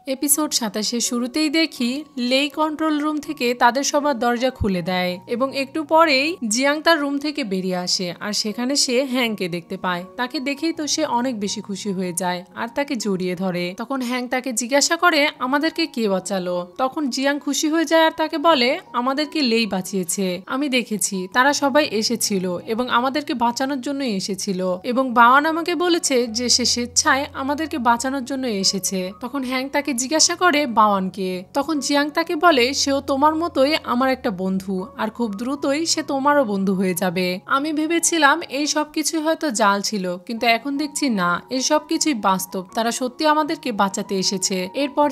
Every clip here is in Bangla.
এপিসোড ২৭ শুরুতেই দেখি লেই কন্ট্রোল রুম থেকে তাদের সবার দরজা খুলে দেয় এবং একটু পরেই জিয়াং তার রুম থেকে বেরিয়ে আসে আর সেখানে সে হ্যাংকে দেখতে পায়। তাকে দেখেই তো সে অনেক বেশি খুশি হয়ে যায় আর তাকে জড়িয়ে ধরে। তখন হ্যাং তাকে জিজ্ঞাসা করে আমাদেরকে কে বাঁচালো। তখন জিয়াং খুশি হয়ে যায় আর তাকে বলে আমাদেরকে লেই বাঁচিয়েছে, আমি দেখেছি তারা সবাই এসেছিল এবং আমাদেরকে বাঁচানোর জন্য এসেছিল এবং বাওয়ান আমাকে বলেছে যে সে স্বেচ্ছায় আমাদেরকে বাঁচানোর জন্য এসেছে। তখন হ্যাং তাকে জিজ্ঞাসা করে বাওয়ানকে। তখন জিয়াং তাকে বলে সেও তোমার মতোই আমার একটা বন্ধু আর খুব দ্রুতই সে তোমারও বন্ধু হয়ে যাবে। আমি ভেবেছিলাম এই সব কিছুই হয়তো জাল ছিল, কিন্তু এখন দেখছি না, এই সব কিছুই বাস্তব, তারা সত্যি আমাদেরকে বাঁচাতে এসেছে। এরপর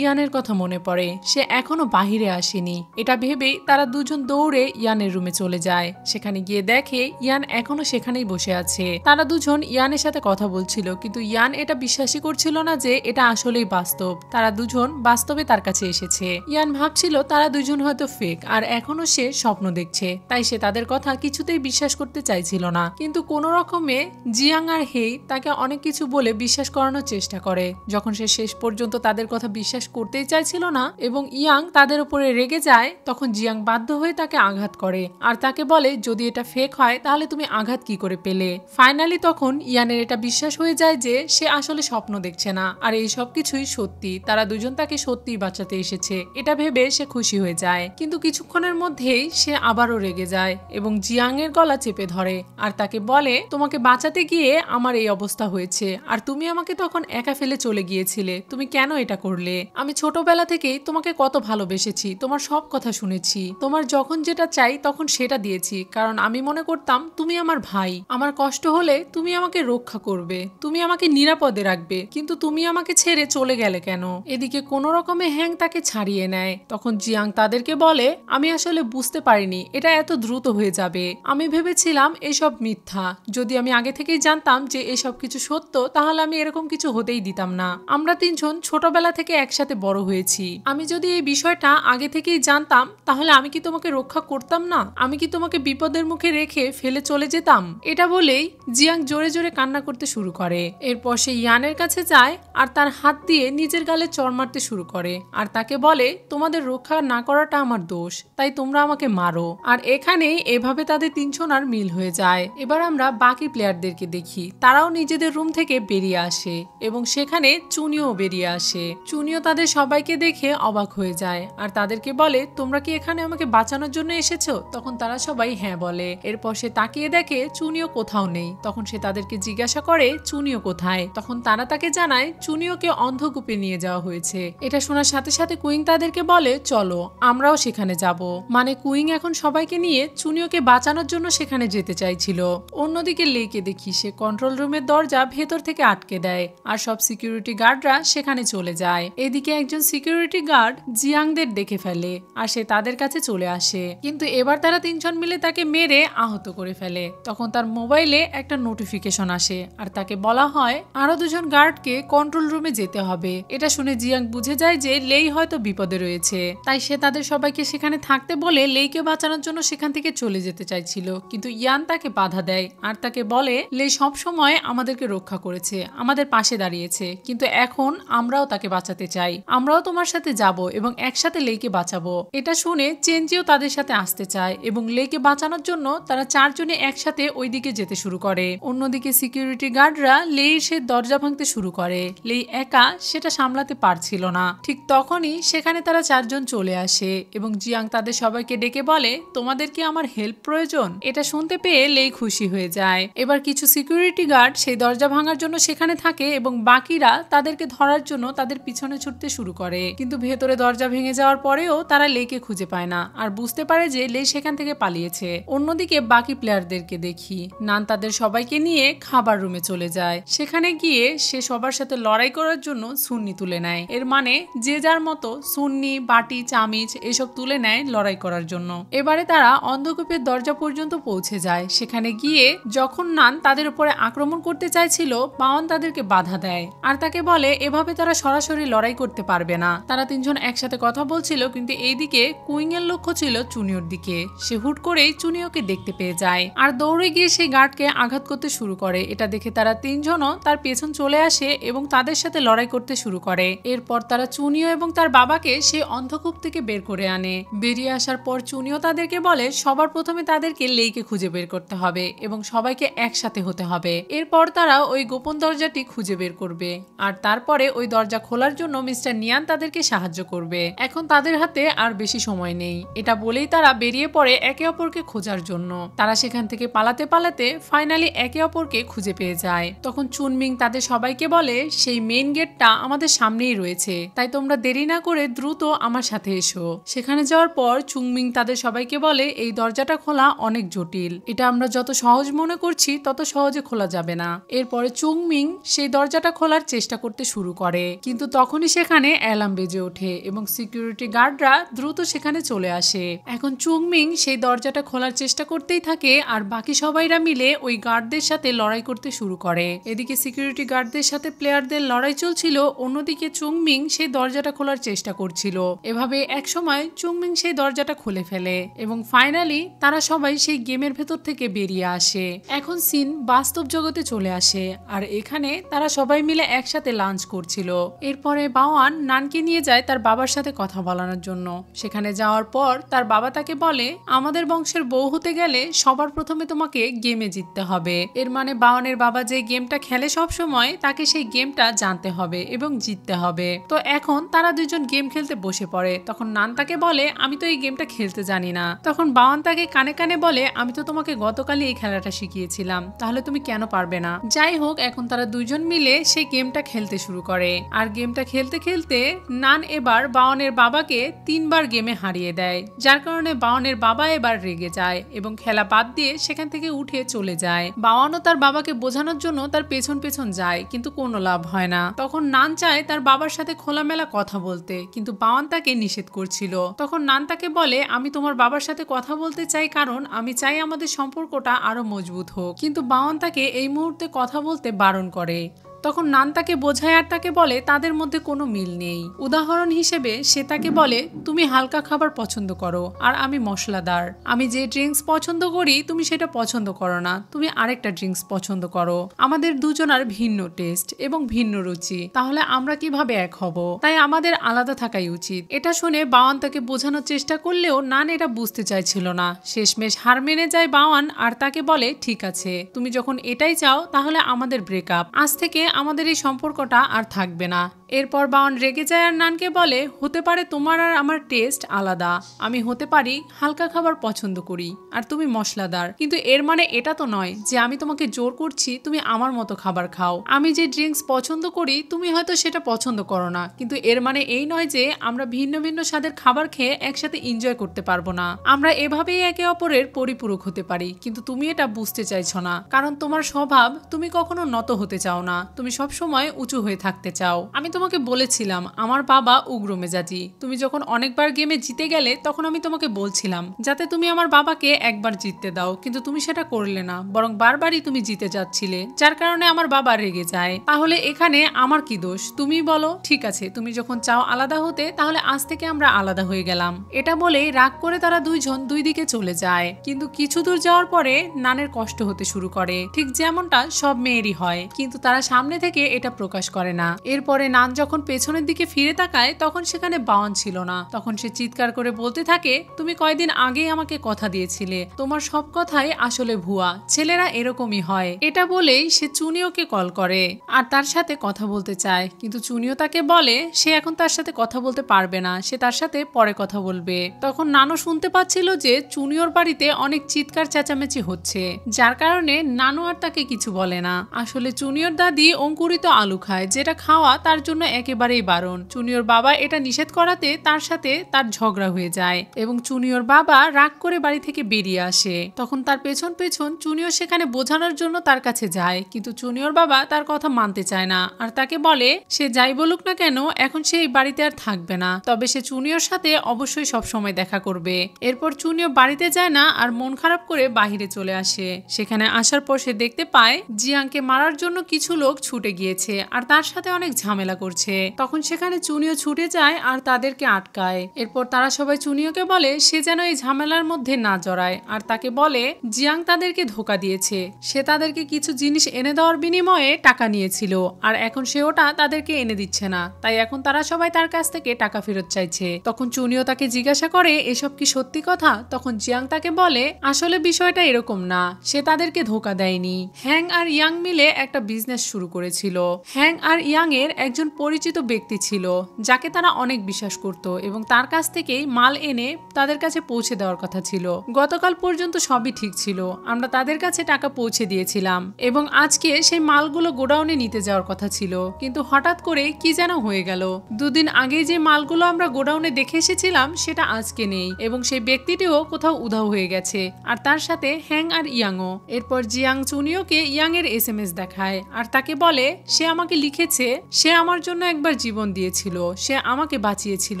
ইয়ানের কথা মনে পড়ে, সে এখনো বাহিরে আসেনি। এটা ভেবেই তারা দুজন দৌড়ে ইয়ানের রুমে চলে যায়। সেখানে গিয়ে দেখে ইয়ান এখনো সেখানেই বসে আছে। তারা দুজন ইয়ানের সাথে কথা বলছিল, কিন্তু ইয়ান এটা বিশ্বাসই করছিল না যে এটা আসলেই বাস্তব। তারা দুজন বাস্তবে তার কাছে এসেছে। ইয়ান ভাবছিল তারা দুজন হয়তো ফেক আর এখনো সে স্বপ্ন দেখছে, তাই সে তাদের কথা কিছুতেই বিশ্বাস করতে চাইছিল না। কিন্তু কোনো রকমে জিয়াং আর হেই তাকে অনেক কিছু বলে বিশ্বাস করানোর চেষ্টা করে। যখন সে শেষ পর্যন্ত তাদের কথা বিশ্বাস করতেই চাইছিল না এবং ইয়াং তাদের উপরে রেগে যায়, তখন জিয়াং বাধ্য হয়ে তাকে আঘাত করে আর তাকে বলে যদি এটা ফেক হয় তাহলে তুমি আঘাত কি করে পেলে। ফাইনালি তখন ইয়ানের এটা বিশ্বাস হয়ে যায় যে সে আসলে স্বপ্ন দেখছে না আর এই সব কিছুই সত্যি, তারা দুজন তাকে সত্যিই বাঁচাতে এসেছে। এটা ভেবে সে খুশি হয়ে যায়, কিন্তু কিছুক্ষণের মধ্যেই সে আবারও রেগে যায় এবং জিয়াং এর গলা চেপে ধরে আর তাকে বলে তোমাকে বাঁচাতে গিয়ে আমার এই অবস্থা হয়েছে আর তুমি আমাকে তখন একা ফেলে চলে গিয়েছিলে, তুমি কেন এটা করলে? আমি ছোটবেলা থেকেই তোমাকে কত ভালোবেসেছি, তোমার সব কথা শুনেছি, তোমার যখন যেটা চাই তখন সেটা দিয়েছি, কারণ আমি মনে করতাম তুমি আমার ভাই, আমার কষ্ট হলে তুমি আমাকে রক্ষা করবে, তুমি আমাকে নিরাপদে রাখবে, কিন্তু তুমি আমাকে ছেড়ে চলে গেলে কেন? এদিকে কোনো রকমে হ্যাং তাকে ছাড়িয়ে নেয়। তখন জিয়াং তাদেরকে বলে আমি আসলে বুঝতে পারিনি এটা এত দ্রুত হয়ে যাবে, আমি ভেবেছিলাম এসব মিথ্যা, যদি আমি আগে থেকেই জানতাম যে এসব কিছু সত্য তাহলে আমি এরকম কিছু হতেই দিতাম না। আমরা তিনজন ছোটবেলা থেকে একসাথে বড় হয়েছি, আমি যদি এই বিষয়টা আগে থেকেই জানতাম তাহলে আমি কি তোমাকে রক্ষা করতাম না? আমি কি তোমাকে বিপদের মুখে রেখে ফেলে চলে যেতাম? এটা বলেই জিয়াং জোরে জোরে কান্না করতে শুরু করে। এরপর সে ইয়ানের কাছে যায় আর তার হাত দিয়ে নিজের গালে চড় মারতে শুরু করে আর তাকে বলে তোমাদের রক্ষা না করাটা আমার দোষ, তাই তোমরা আমাকে মারো। আর এখানেই এভাবে তাদের তিনজনার মিল হয়ে যায়। এবার আমরা বাকি প্লেয়ারদেরকে দেখি, তারাও নিজেদের রুম থেকে বেরিয়ে আসে এবং সেখানে চুনিও বেরিয়ে আসে। চুনিও তাদের সবাইকে দেখে অবাক হয়ে যায় আর তাদেরকে বলে তোমরা কি এখানে আমাকে বাঁচানোর জন্য এসেছো? তখন তারা সবাই হ্যাঁ বলে। এরপর সে তাকিয়ে দেখে চুনিও কোথাও নেই। তখন সে তাদেরকে জিজ্ঞাসা করে চুনিও কোথায়? তখন তারা তাকে জানায় চুনিওকে অন্ধকূপে নিয়ে যাওয়া হয়েছে। এটা শোনার সাথে সাথে কুইং তাদেরকে বলে চলো আমরাও সেখানে যাব। মানে কুইং এখন সবাইকে নিয়ে চুনিওকে বাঁচানোর জন্য সেখানে যেতে চাইছিল। অন্যদিকে লেইকে দেখি সে কন্ট্রোল রুমের দরজা ভেতর থেকে আটকে দেয় আর সব সিকিউরিটি গার্ডরা সেখানে চলে যায়। এদিকে একজন সিকিউরিটি গার্ড জিয়াংদের দেখে ফেলে আর সে তাদের কাছে চলে আসে, কিন্তু এবার তারা তিনজন মিলে তাকে মেরে আহত করে ফেলে। তখন তার মোবাইলে একটা নোটিফিকেশন আসে আর তাকে বলা হয় আরো দুজন গার্ডকে কন্ট্রোল রুমে যেতে হবে। এটা শুনে জিয়াং বুঝে যায় যে লেই হয়তো বিপদে রয়েছে, তাই সে তাদের সবাইকে সেখানে থাকতে বলে লেইকে বাঁচানোর জন্য সেখান থেকে চলে যেতে চাইছিল, কিন্তু ইয়ান তাকে বাধা দেয় আর তাকে বলে লেই সব সময় আমাদেরকে রক্ষা করেছে, আমাদের পাশে দাঁড়িয়েছে, কিন্তু এখন আমরাও তাকে বাঁচাতে চাই, আমরাও তোমার সাথে যাব এবং একসাথে লেইকে বাঁচাবো। এটা শুনে চেনজিও তাদের সাথে আসতে চায় এবং লেইকে বাঁচানোর জন্য তারা চারজনে একসাথে ওইদিকে যেতে শুরু করে। অন্যদিকে সিকিউরিটি গার্ডরা লেইর সে দরজা ভাঙতে শুরু করে। লেই একা সেটা সামলাতে পারছিল না। ঠিক তখনই সেখানে তারা চারজন চলে আসে এবং জিয়াং তাদের সবাইকে ডেকে বলে তোমাদের কি আমার হেল্প প্রয়োজন? এটা শুনতে পেয়ে লেই খুশি হয়ে যায়। এবার কিছু সিকিউরিটি গার্ড সেই দরজা ভাঙার জন্য সেখানে থাকে এবং বাকিরা তাদেরকে ধরার জন্য তাদের পিছনে ছুটতে শুরু করে, কিন্তু ভেতরে দরজা ভেঙে যাওয়ার পরেও তারা লেইকে খুঁজে পায় না আর বুঝতে পারে যে লেই সেখান থেকে পালিয়েছে। অন্যদিকে বাকি প্লেয়ারদেরকে দেখি নান তাদের সবাইকে নিয়ে খাবার রুমে চলে যায়। সেখানে গিয়ে সে সবার সাথে লড়াই করার জন্য সুন্নি তুলে নেয়। এর মানে যে যার মতো সুন্নি, বাটি, চামিচ এসব তুলে নেয় লড়াই করার জন্য। এবারে তারা অন্ধকূপের দরজা পর্যন্ত পৌঁছে যায়। সেখানে গিয়ে যখন নান তাদের উপরে আক্রমণ করতে চাইছিল, বাওয়ান তাদেরকে বাধা দেয় আর তাকে বলে এভাবে তারা সরাসরি লড়াই করতে পারবে না। তারা তিনজন একসাথে কথা বলছিল, কিন্তু এইদিকে কুইং এর লক্ষ্য ছিল চুনিওর দিকে। সে হুট করেই চুনিওকে দেখতে পেয়ে যায় আর দৌড়ে গিয়ে সেই গার্ডকে আঘাত করতে শুরু করে। এটা দেখে তারা তিনজনও তার পেছন চলে আসে এবং তাদের সাথে লড়াই করতে শুরু শুরু করে। এরপর তারা চুনিও এবং তার বাবাকে সেই অন্ধকূপ থেকে বের করে আনে। বেরিয়ে আসার পর চুনিও তাদেরকে বলে সবার প্রথমে তাদেরকে লেইকে খুঁজে বের করতে হবে এবং সবাইকে একসাথে হতে হবে। এরপর তারা ওই গোপন দরজাটি খুঁজে বের করবে আর তারপরে ওই দরজা খোলার জন্য মিস্টার নিয়ান তাদেরকে সাহায্য করবে। এখন তাদের হাতে আর বেশি সময় নেই। এটা বলেই তারা বেরিয়ে পড়ে একে অপরকে খোঁজার জন্য। তারা সেখান থেকে পালাতে পালাতে ফাইনালি একে অপরকে খুঁজে পেয়ে যায়। তখন চুনমিং তাদের সবাইকে বলে সেই মেইন গেটটা আমাদের সামনেই রয়েছে, তাই তোমরা দেরি না করে দ্রুত আমার সাথে এসো। সেখানে যাওয়ার পর চুনমিং তাদের সবাইকে বলে এই দরজাটা খোলা অনেক জটিল, এটা আমরা যত সহজ মনে করছি তত সহজে খোলা যাবে না। এরপরে চুনমিং সেই দরজাটা খোলার চেষ্টা করতে শুরু করে, কিন্তু তখনই সেখানে অ্যালার্ম বেজে ওঠে এবং সিকিউরিটি গার্ডরা দ্রুত সেখানে চলে আসে। এখন চুনমিং সেই দরজাটা খোলার চেষ্টা করতেই থাকে আর বাকি সবাইরা মিলে ওই গার্ডদের সাথে লড়াই করতে শুরু করে। এদিকে সিকিউরিটি গার্ডদের সাথে প্লেয়ারদের লড়াই চলছিল, অন্যদিকে চুনমিং সেই দরজাটা খোলার চেষ্টা করছিল। এভাবে একসময় চুনমিং সেই দরজাটা খুলে ফেলে এবং ফাইনালি তারা সবাই সেই গেমের ভেতর থেকে বেরিয়ে আসে। এখন সিন বাস্তব জগতে চলে আসে আর এখানে তারা সবাই মিলে একসাথে লাঞ্চ করছিল। এরপরে বাওয়ান নানকে নিয়ে যায় তার বাবার সাথে কথা বলানোর জন্য। সেখানে যাওয়ার পর তার বাবা তাকে বলে আমাদের বংশের বউ হতে গেলে সবার প্রথমে তোমাকে গেমে জিততে হবে। এর মানে বাওয়ানের বাবা যে গেমটা খেলে সব সময় তাকে সেই গেমটা জানতে হবে এবং জিততে হবে। তো এখন তারা দুজন গেম খেলতে বসে পড়ে। তখন নান তাকে বলে আমি তো এই গেমটা খেলতে জানি না। তখন বাওয়ান তাকে কানে কানে বলে আমি তো তোমাকে গতকালই এই খেলাটা শিখিয়েছিলাম, তাহলে তুমি কেন পারবে না। যাই হোক, এখন তারা দুজন মিলে সেই গেমটা খেলতে শুরু করে আর গেমটা খেলতে খেলতে নান এবার বাওয়ানের বাবাকে 3বার গেমে হারিয়ে দেয়, যার কারণে বাওয়ানের বাবা এবার রেগে যায় এবং খেলা বাদ দিয়ে সেখান থেকে উঠে চলে যায়। বাওয়ানও তার বাবাকে বোঝানোর জন্য তার পেছন পেছন যায়, কিন্তু কোনো লাভ হয় না। তখন নান চায় তার বাবার সাথে খোলামেলা কথা বলতে, কিন্তু বাওয়ান তাকে নিষেধ করছিল। তখন নান তাকে বলে আমি তোমার বাবার সাথে কথা বলতে চাই কারণ আমি চাই আমাদের সম্পর্কটা আরো মজবুত হোক, কিন্তু বাওয়ান তাকে এই মুহূর্তে কথা বলতে বারণ করে। তখন নান তাকে বোঝায় আর তাকে বলে তাদের মধ্যে কোনো মিল নেই। উদাহরণ হিসেবে সে তাকে বলে তুমি হালকা খাবার পছন্দ করো আর আমি মশলাদার, আমি যে ড্রিঙ্কস পছন্দ করি তুমি সেটা পছন্দ করো না, তুমি আরেকটা ড্রিঙ্কস পছন্দ করো, আমাদের দুজনার ভিন্ন টেস্ট এবং ভিন্ন রুচি, তাহলে আমরা কিভাবে এক হব, তাই আমাদের আলাদা থাকাই উচিত। এটা শুনে বাওয়ান তাকে বোঝানোর চেষ্টা করলেও নান এটা বুঝতে চাইছিল না। শেষমেশ হার মেনে যায় বাওয়ান আর তাকে বলে ঠিক আছে, তুমি যখন এটাই চাও তাহলে আমাদের ব্রেকআপ, আজ থেকে আমাদের এই সম্পর্কটা আর থাকবে না। এরপর বাওয়ান রেগে যায় আর নানকে বলে হতে পারে তোমার আর আমার টেস্ট আলাদা, আমি হতে পারি হালকা খাবার পছন্দ করি আর তুমি মশলাদার, কিন্তু এর মানে এটা তো নয় যে আমি তোমাকে জোর করছি তুমি আমার মতো খাবার খাও। আমি যে ড্রিঙ্কস পছন্দ করি তুমি হয়তো সেটা পছন্দ করো না, কিন্তু এর মানে এই নয় যে আমরা ভিন্ন ভিন্ন স্বাদের খাবার খেয়ে একসাথে এনজয় করতে পারবো না। আমরা এভাবেই একে অপরের পরিপূরক হতে পারি, কিন্তু তুমি এটা বুঝতে চাইছো না কারণ তোমার স্বভাব, তুমি কখনো নত হতে চাও না, তুমি সব সময় উঁচু হয়ে থাকতে চাও। আমি তোমাকে বলেছিলাম আমার বাবা উগ্র মেজাজি, তুমি যখন অনেকবার গেমে জিতে গেলে তখন আমি তোমাকে বলছিলাম যাতে তুমি আমার বাবাকে একবার জিততে দাও, কিন্তু তুমি সেটা করলে না, বরং বারবারই তুমি জিতে যাচ্ছিলে, যার কারণে আমার বাবা রেগে যায়। তাহলে এখানে আমার কি দোষ তুমি বলো? ঠিক আছে, তুমি যখন চাও আলাদা হতে তাহলে আজ থেকে আমরা আলাদা হয়ে গেলাম। এটা বলেই রাগ করে তারা দুইজন দুই দিকে চলে যায়। কিন্তু কিছু দূর যাওয়ার পরে নানের কষ্ট হতে শুরু করে, ঠিক যেমনটা সব মেয়েরই হয়, কিন্তু তারা সামনে থেকে এটা প্রকাশ করে না। এরপরে নান যখন পেছনের দিকে ফিরে তাকায় তখন সেখানে বাওয়ান ছিল না। তখন সে চিৎকার করে বলতে থাকে তুমি কয়দিন আগেই আমাকে কথা দিয়েছিলে, তোমার সব কথাই আসলে ভুয়া, ছেলেরা এরকমই হয়। এটা বলেই সে চুনিওকে কল করে আর তার সাথে কথা বলতে চায়, কিন্তু চুনিও তাকে বলে সে এখন তার সাথে কথা বলতে পারবে না, সে তার সাথে পরে কথা বলবে। তখন নানু শুনতে পাচ্ছিল যে চুনিওর বাড়িতে অনেক চিৎকার চেঁচামেচি হচ্ছে, যার কারণে নানু আর তাকে কিছু বলে না। আসলে চুনিওর দাদি অঙ্কুরিত আলু খায়, যেটা খাওয়া তার জন্য একেবারেই বারণ। চুনিওর বাবা এটা নিষেধ করাতে তার সাথে তার ঝগড়া হয়ে যায় এবং চুনিওর বাবা রাগ করে বাড়ি থেকে বেরিয়ে আসে। তখন তার পেছন পেছন চুনিও সেখানে বোঝানোর জন্য তার কাছে যায়, কিন্তু চুনিওর বাবা তার কথা মানতে চায় না আর তাকে বলে সে যাই বলুক না কেন এখন সে এই বাড়িতে আর থাকবে না, তবে সে চুনিওর সাথে অবশ্যই সব সময় দেখা করবে। এরপর চুনিও বাড়িতে যায় না আর মন খারাপ করে বাহিরে চলে আসে। সেখানে আসার পর সে দেখতে পায় জিয়াংকে মারার জন্য কিছু লোক ছুটে গিয়েছে আর তার সাথে অনেক ঝামেলা করছে। করছে। তখন সেখানে চুনিও ছুটে যায় আর তাদেরকে আটকায়। এরপর তারা সবাই চুনিওকে বলে সে যেন এই ঝামেলার মধ্যে না জড়ায়, আর তাকে বলে জিয়াং তাদেরকে ধোকা দিয়েছে। সে তাদেরকে কিছু জিনিস এনে দেওয়ার বিনিময়ে টাকা নিয়েছিল, আর এখন সে ওটা তাদেরকে এনে দিচ্ছে না, তাই এখন তারা সবাই তার কাছ থেকে টাকা ফেরত চাইছে। তখন চুনিও তাকে জিজ্ঞাসা করে এসব কি সত্যি কথা? তখন জিয়াং তাকে বলে আসলে বিষয়টা এরকম না, সে তাদেরকে ধোকা দেয়নি। হ্যাং আর ইয়াং মিলে একটা বিজনেস শুরু করেছিল। হ্যাং আর ইয়াং এর একজন পরিচিত ব্যক্তি ছিল যাকে তারা অনেক বিশ্বাস করত এবং তার কাছ থেকেই মাল এনে তাদের কাছে পৌঁছে দেওয়ার কথা ছিল। গতকাল পর্যন্ত সবই ঠিক ছিল, আমরা তাদের কাছে টাকা পৌঁছে দিয়েছিলাম এবং আজকে সেই মালগুলো গোডাউনে নিতে যাওয়ার কথা ছিল, কিন্তু হঠাৎ করে কি যেন হয়ে গেল। দুদিন আগে যে মালগুলো আমরা গোডাউনে দেখে এসেছিলাম সেটা আজকে নেই এবং সেই ব্যক্তিটিও কোথাও উধাও হয়ে গেছে, আর তার সাথে হ্যাং আর ইয়াংও। এরপর জিয়াং চুনিওকে ইয়াং এর SMS দেখায় আর তাকে বলে সে আমাকে লিখেছে সে আমার জন্য একবার জীবন দিয়েছিল, সে আমাকে বাঁচিয়েছিল,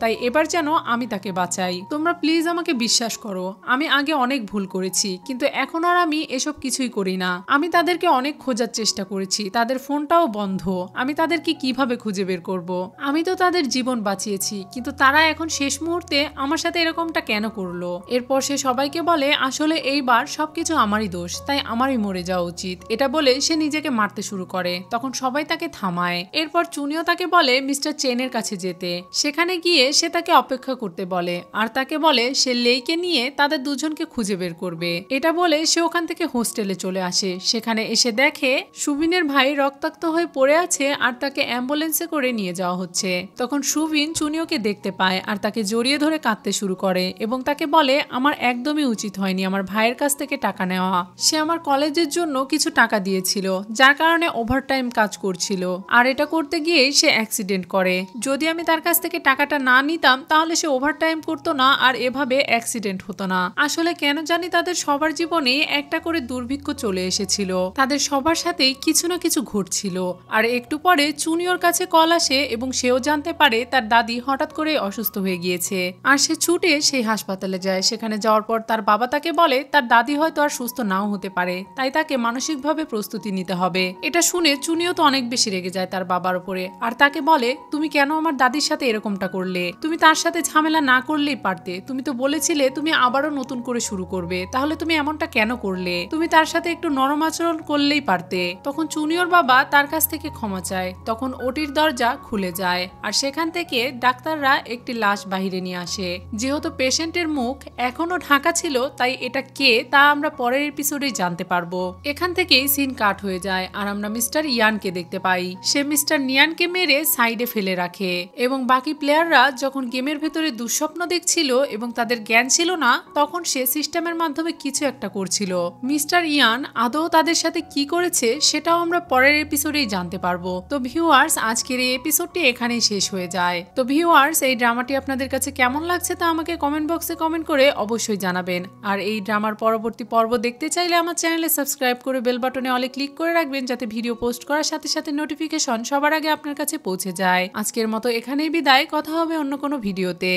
তাই এবার যেন আমি তাকে বাঁচাই। তোমরা প্লিজ আমাকে বিশ্বাস করো, আমি আগে অনেক ভুল করেছি, কিন্তু এখন আর আমি এসব কিছুই করি না। আমি তাদেরকে অনেক খোঁজার চেষ্টা করেছি, তাদের ফোনটাও বন্ধ, আমি তাদেরকে কিভাবে খুঁজে বের করব? আমি তো তাদের জীবন বাঁচিয়েছি, কিন্তু তারা এখন শেষ মুহূর্তে আমার সাথে এরকমটা কেন করলো? এরপর সে সবাইকে বলে আসলে এইবার সবকিছু আমারই দোষ, তাই আমারই মরে যাওয়া উচিত। এটা বলে সে নিজেকে মারতে শুরু করে। তখন সবাই তাকে থামায়। এরপর চুনিও তাকে বলে মিস্টার চেনের কাছে যেতে। সেখানে গিয়ে সে তাকে অপেক্ষা করতে বলে আর তাকে বলে সে লেইকে নিয়ে তাদের দুজনকে খুঁজে বের করবে। এটা বলে সে ওখান থেকে হোস্টেলে চলে আসে। সেখানে এসে দেখে সুবিনের ভাই রক্তাক্ত হয়ে পড়ে আছে আর তাকে অ্যাম্বুলেন্সে করে নিয়ে যাওয়া হচ্ছে। তখন সুবিন চুনিওকে দেখতে পায় আর তাকে জড়িয়ে ধরে কাঁদতে শুরু করে এবং তাকে বলে আমার একদমই উচিত হয়নি আমার ভাইয়ের কাছ থেকে টাকা নেওয়া। সে আমার কলেজের জন্য কিছু টাকা দিয়েছিল, যার কারণে ওভারটাইম কাজ করছিল, আর এটা করতে গিয়ে সে অ্যাক্সিডেন্ট করে। যদি আমি তার কাছ থেকে টাকাটা না নিতাম তাহলে সে ওভারটাইম করতো না আর এভাবে অ্যাক্সিডেন্ট হতো না। আসলে কেন জানি তাদের সবার জীবনে একটা করে দুর্ভিক্ষ চলে এসেছিল, তাদের সবার সাথেই কিছু না কিছু ঘটছিল। আর একটু পরে চুনিওর কাছে কল আসে এবং সেও জানতে পারে তার দাদি হঠাৎ করে অসুস্থ হয়ে গিয়েছে, আর সে ছুটে সেই হাসপাতালে যায়। সেখানে যাওয়ার পর তার বাবা তাকে বলে তার দাদি হয়তো আর সুস্থ নাও হতে পারে, তাই তাকে মানসিকভাবে প্রস্তুতি নিতে হবে। এটা শুনে চুনিও তো অনেক বেশি রেগে যায় তার বাবার উপরে আর তাকে বলে তুমি কেন আমার দাদির সাথে এরকমটা করলে? তুমি তার সাথে ঝামেলা না করলেই পারতে, তুমি তো বলেছিলে তুমি আবারও নতুন করে শুরু করবে, তাহলে তুমি এমনটা কেন করলে? তুমি তার সাথে একটু নরম আচরণ করলেই পারতে। তখন চুনিওর বাবা তার কাছ থেকে ক্ষমা চায়। তখন ওটির দরজা খুলে যায় আর সেখান থেকে ডাক্তাররা একটি লাশ বাহিরে নিয়ে আসে। যেহেতু পেশেন্টের মুখ এখনো ঢাকা ছিল তাই এটা কে তা আমরা পরের এপিসোডে জানতে পারবো। এখান থেকেই সিন কাট হয়ে যায় আর আমরা মিস্টার ইয়ানকে দেখতে পাই। সে মিস্টার নিয়ানকে মেরে সাইডে ফেলে রাখে এবং বাকি প্লেয়াররা যখন গেমের ভেতরে দুঃস্বপ্ন দেখছিল এবং তাদের জ্ঞান ছিল না তখন সে সিস্টেমের মাধ্যমে কিছু একটা করছিল। মিস্টার ইয়ান আদৌ তাদের সাথে কি করেছে সেটাও আমরা পরের এপিসোডেই জানতে পারবো। তো ভিউয়ার্স আজকের এই এপিসোডটি এখানেই শেষ হয়ে যায়। তো ভিউয়ার্স এই ড্রামাটি আপনাদের কাছে কেমন লাগছে তা আমাকে কমেন্ট বক্সে কমেন্ট করে অবশ্যই জানাবেন। আর এই ড্রামার পরবর্তী পর্ব দেখতে চাইলে আমার চ্যানেলে সাবস্ক্রাইব করে বেল বাটনে অলে ক্লিক করে রাখবেন যাতে ভিডিও পোস্ট করার সাথে সাথে নোটিফিকেশন সবার আগে আপনার কাছে পৌঁছে যায়। আজকের মতো এখানেই বিদায়, কথা হবে অন্য কোনো ভিডিওতে।